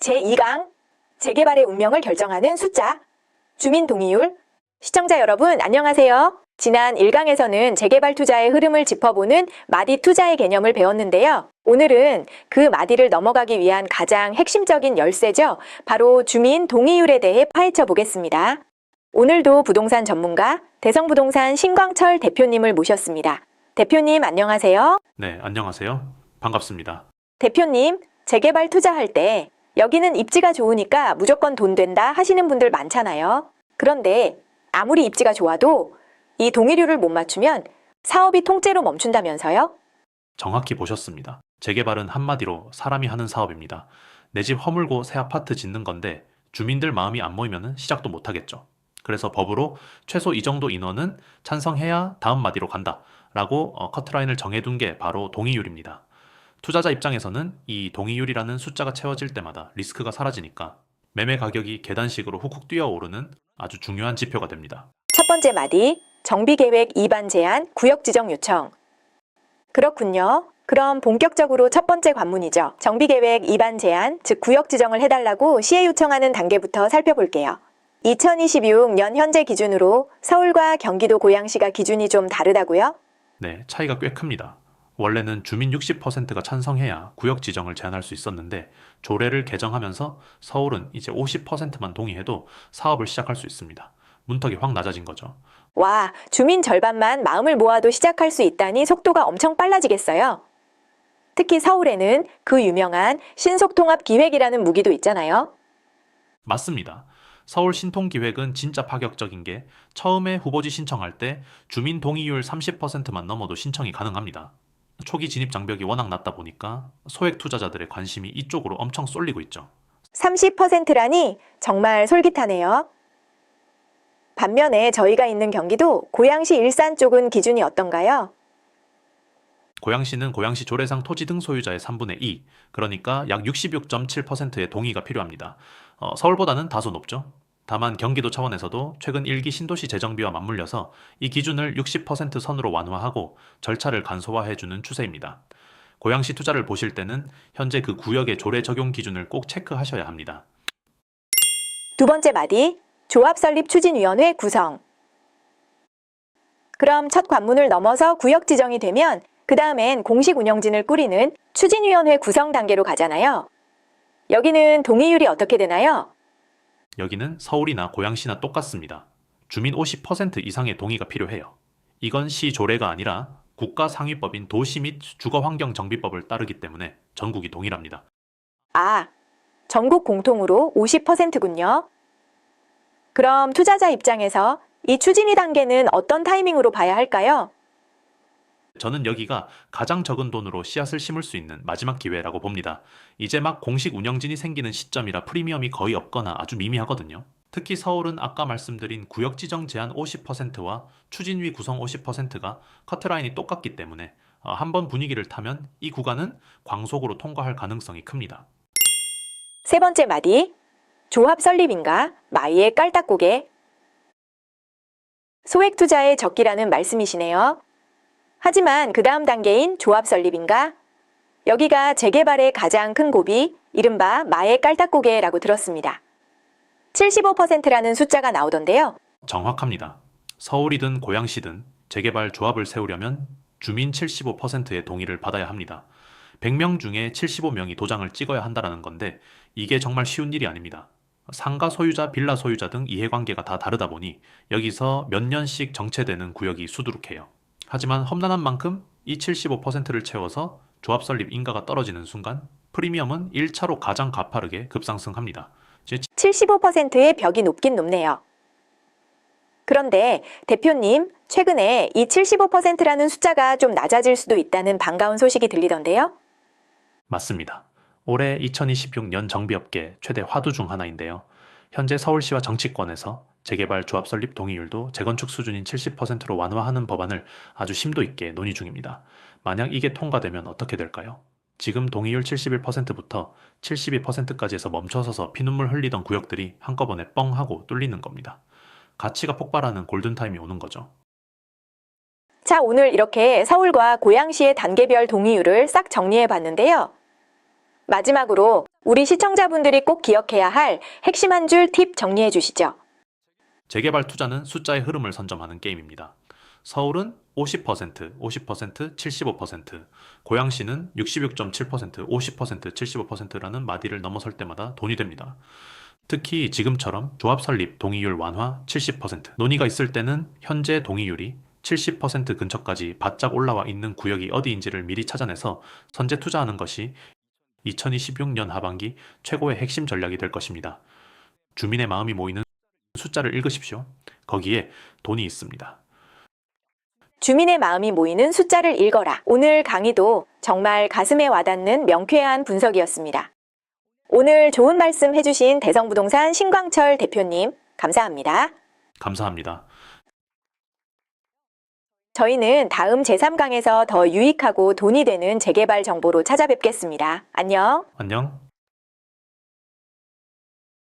제2강 재개발의 운명을 결정하는 숫자 주민 동의율. 시청자 여러분 안녕하세요. 지난 1강에서는 재개발 투자의 흐름을 짚어보는 마디 투자의 개념을 배웠는데요. 오늘은 그 마디를 넘어가기 위한 가장 핵심적인 열쇠죠. 바로 주민 동의율에 대해 파헤쳐 보겠습니다. 오늘도 부동산 전문가 대성부동산 신광철 대표님을 모셨습니다. 대표님 안녕하세요. 네, 안녕하세요. 반갑습니다. 대표님, 재개발 투자할 때 여기는 입지가 좋으니까 무조건 돈 된다 하시는 분들 많잖아요. 그런데 아무리 입지가 좋아도 이 동의률을 못 맞추면 사업이 통째로 멈춘다면서요? 정확히 보셨습니다. 재개발은 한마디로 사람이 하는 사업입니다. 내 집 허물고 새 아파트 짓는 건데 주민들 마음이 안 모이면 시작도 못 하겠죠. 그래서 법으로 최소 이 정도 인원은 찬성해야 다음 마디로 간다 라고 커트라인을 정해둔 게 바로 동의율입니다. 투자자 입장에서는 이 동의율이라는 숫자가 채워질 때마다 리스크가 사라지니까 매매 가격이 계단식으로 훅훅 뛰어오르는 아주 중요한 지표가 됩니다. 첫 번째 마디, 정비계획 위반 제한, 구역 지정 요청. 그렇군요. 그럼 본격적으로 첫 번째 관문이죠. 정비계획 위반 제한, 즉 구역 지정을 해달라고 시에 요청하는 단계부터 살펴볼게요. 2026년 현재 기준으로 서울과 경기도 고양시가 기준이 좀 다르다고요? 네, 차이가 꽤 큽니다. 원래는 주민 60%가 찬성해야 구역 지정을 제한할 수 있었는데 조례를 개정하면서 서울은 이제 50%만 동의해도 사업을 시작할 수 있습니다. 문턱이 확 낮아진 거죠. 와, 주민 절반만 마음을 모아도 시작할 수 있다니 속도가 엄청 빨라지겠어요. 특히 서울에는 그 유명한 신속통합기획이라는 무기도 있잖아요. 맞습니다. 서울 신통기획은 진짜 파격적인 게 처음에 후보지 신청할 때 주민 동의율 30%만 넘어도 신청이 가능합니다. 초기 진입 장벽이 워낙 낮다 보니까 소액 투자자들의 관심이 이쪽으로 엄청 쏠리고 있죠. 30%라니 정말 솔깃하네요. 반면에 저희가 있는 경기도 고양시 일산 쪽은 기준이 어떤가요? 고양시는 고양시 조례상 토지 등 소유자의 3분의 2, 그러니까 약 66.7%의 동의가 필요합니다. 서울보다는 다소 높죠. 다만 경기도 차원에서도 최근 1기 신도시 재정비와 맞물려서 이 기준을 60% 선으로 완화하고 절차를 간소화해주는 추세입니다. 고양시 투자를 보실 때는 현재 그 구역의 조례 적용 기준을 꼭 체크하셔야 합니다. 두 번째 마디, 조합 설립 추진위원회 구성. 그럼 첫 관문을 넘어서 구역 지정이 되면 그 다음엔 공식 운영진을 꾸리는 추진위원회 구성 단계로 가잖아요. 여기는 동의율이 어떻게 되나요? 여기는 서울이나 고양시나 똑같습니다. 주민 50% 이상의 동의가 필요해요. 이건 시 조례가 아니라 국가 상위법인 도시 및 주거환경정비법을 따르기 때문에 전국이 동일합니다. 아, 전국 공통으로 50%군요. 그럼 투자자 입장에서 이 추진위 단계는 어떤 타이밍으로 봐야 할까요? 저는 여기가 가장 적은 돈으로 씨앗을 심을 수 있는 마지막 기회라고 봅니다. 이제 막 공식 운영진이 생기는 시점이라 프리미엄이 거의 없거나 아주 미미하거든요. 특히 서울은 아까 말씀드린 구역 지정 제한 50%와 추진위 구성 50%가 커트라인이 똑같기 때문에 한번 분위기를 타면 이 구간은 광속으로 통과할 가능성이 큽니다. 세 번째 마디, 조합 설립인가? 마이의 깔딱고개. 소액 투자의 적기라는 말씀이시네요. 하지만 그 다음 단계인 조합 설립인가? 여기가 재개발의 가장 큰 고비, 이른바 마의 깔딱고개라고 들었습니다. 75%라는 숫자가 나오던데요. 정확합니다. 서울이든 고양시든 재개발 조합을 세우려면 주민 75%의 동의를 받아야 합니다. 100명 중에 75명이 도장을 찍어야 한다는 건데 이게 정말 쉬운 일이 아닙니다. 상가 소유자, 빌라 소유자 등 이해관계가 다 다르다 보니 여기서 몇 년씩 정체되는 구역이 수두룩해요. 하지만 험난한 만큼 이 75%를 채워서 조합 설립 인가가 떨어지는 순간 프리미엄은 1차로 가장 가파르게 급상승합니다. 75%의 벽이 높긴 높네요. 그런데 대표님, 최근에 이 75%라는 숫자가 좀 낮아질 수도 있다는 반가운 소식이 들리던데요? 맞습니다. 올해 2026년 정비업계 최대 화두 중 하나인데요. 현재 서울시와 정치권에서 재개발 조합 설립 동의율도 재건축 수준인 70%로 완화하는 법안을 아주 심도 있게 논의 중입니다. 만약 이게 통과되면 어떻게 될까요? 지금 동의율 71%부터 72%까지 해서 멈춰서서 피눈물 흘리던 구역들이 한꺼번에 뻥 하고 뚫리는 겁니다. 가치가 폭발하는 골든타임이 오는 거죠. 자, 오늘 이렇게 서울과 고양시의 단계별 동의율을 싹 정리해 봤는데요. 마지막으로 우리 시청자분들이 꼭 기억해야 할 핵심 한 줄 팁 정리해 주시죠. 재개발 투자는 숫자의 흐름을 선점하는 게임입니다. 서울은 50%, 50%, 75%, 고양시는 66.7%, 50%, 75%라는 마디를 넘어설 때마다 돈이 됩니다. 특히 지금처럼 조합 설립 동의율 완화 70%, 논의가 있을 때는 현재 동의율이 70% 근처까지 바짝 올라와 있는 구역이 어디인지를 미리 찾아내서 선제 투자하는 것이 2026년 하반기 최고의 핵심 전략이 될 것입니다. 주민의 마음이 모이는 숫자를 읽으십시오. 거기에 돈이 있습니다. 주민의 마음이 모이는 숫자를 읽어라. 오늘 강의도 정말 가슴에 와닿는 명쾌한 분석이었습니다. 오늘 좋은 말씀 해주신 대성부동산 신광철 대표님, 감사합니다. 감사합니다. 저희는 다음 제3강에서 더 유익하고 돈이 되는 재개발 정보로 찾아뵙겠습니다. 안녕. 안녕.